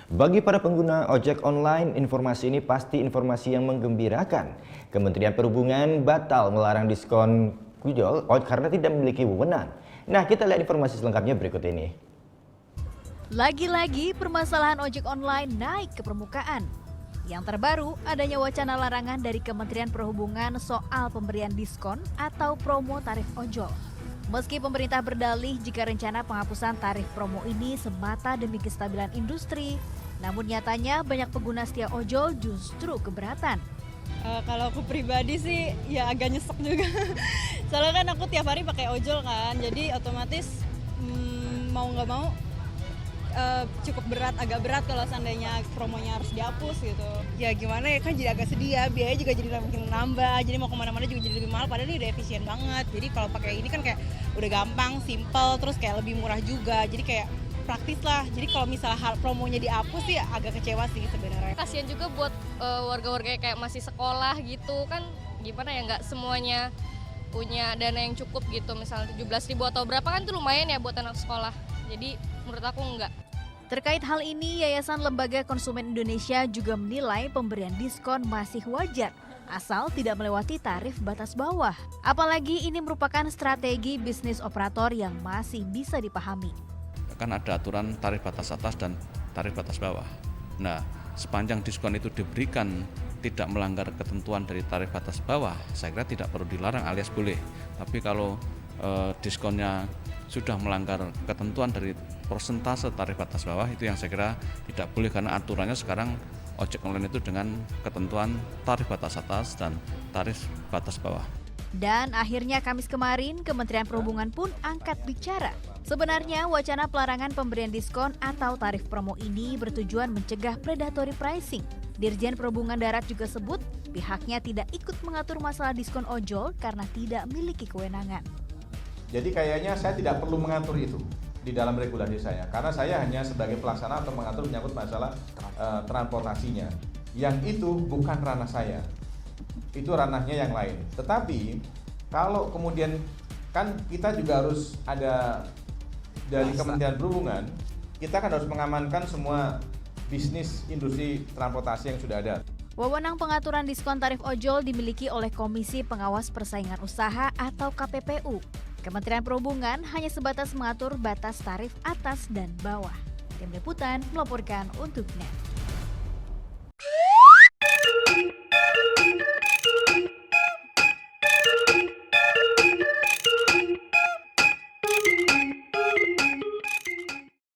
Bagi para pengguna ojek online, informasi ini pasti informasi yang menggembirakan. Kementerian Perhubungan batal melarang diskon ojol karena tidak memiliki wewenang. Nah, kita lihat informasi selengkapnya berikut ini. Lagi-lagi permasalahan ojek online naik ke permukaan. Yang terbaru, adanya wacana larangan dari Kementerian Perhubungan soal pemberian diskon atau promo tarif ojol. Meski pemerintah berdalih jika rencana penghapusan tarif promo ini semata demi kestabilan industri, namun nyatanya banyak pengguna setia ojol justru keberatan. Kalau aku pribadi sih ya agak nyesek juga. Soalnya kan aku tiap hari pakai ojol kan, jadi otomatis mau nggak mau cukup berat, agak berat kalau seandainya promonya harus dihapus gitu. Ya gimana ya, kan jadi agak sedih ya, biaya juga jadi makin nambah, jadi mau kemana-mana juga jadi lebih mahal, padahal ini udah efisien banget. Jadi kalau pakai ini kan kayak udah gampang, simple, terus kayak lebih murah juga, jadi kayak praktis lah. Jadi kalau misalnya promonya dihapus sih agak kecewa sih sebenarnya. Kasian juga buat warga-warga yang kayak masih sekolah gitu kan, gimana ya, nggak semuanya punya dana yang cukup gitu, misalnya 17.000 atau berapa kan itu lumayan ya buat anak sekolah. Jadi menurut aku enggak. Terkait hal ini, Yayasan Lembaga Konsumen Indonesia juga menilai pemberian diskon masih wajar, asal tidak melewati tarif batas bawah. Apalagi ini merupakan strategi bisnis operator yang masih bisa dipahami. Kan ada aturan tarif batas atas dan tarif batas bawah. Nah, sepanjang diskon itu diberikan tidak melanggar ketentuan dari tarif batas bawah, saya kira tidak perlu dilarang alias boleh. Tapi kalau diskonnya sudah melanggar ketentuan dari persentase tarif batas bawah, itu yang saya kira tidak boleh, karena aturannya sekarang ojek online itu dengan ketentuan tarif batas atas dan tarif batas bawah. Dan akhirnya Kamis kemarin, Kementerian Perhubungan pun angkat bicara. Sebenarnya wacana pelarangan pemberian diskon atau tarif promo ini bertujuan mencegah predatory pricing. Dirjen Perhubungan Darat juga sebut pihaknya tidak ikut mengatur masalah diskon ojol karena tidak memiliki kewenangan. Jadi kayaknya saya tidak perlu mengatur itu di dalam regulasi saya, karena saya hanya sebagai pelaksana atau mengatur menyangkut masalah transportasinya. Yang itu bukan ranah saya, itu ranahnya yang lain. Tetapi kalau kemudian kan kita juga harus ada dari Kementerian Perhubungan, kita kan harus mengamankan semua bisnis industri transportasi yang sudah ada. Wewenang pengaturan diskon tarif ojol dimiliki oleh Komisi Pengawas Persaingan Usaha atau KPPU. Kementerian Perhubungan hanya sebatas mengatur batas tarif atas dan bawah. Tim Liputan melaporkan untuk NET.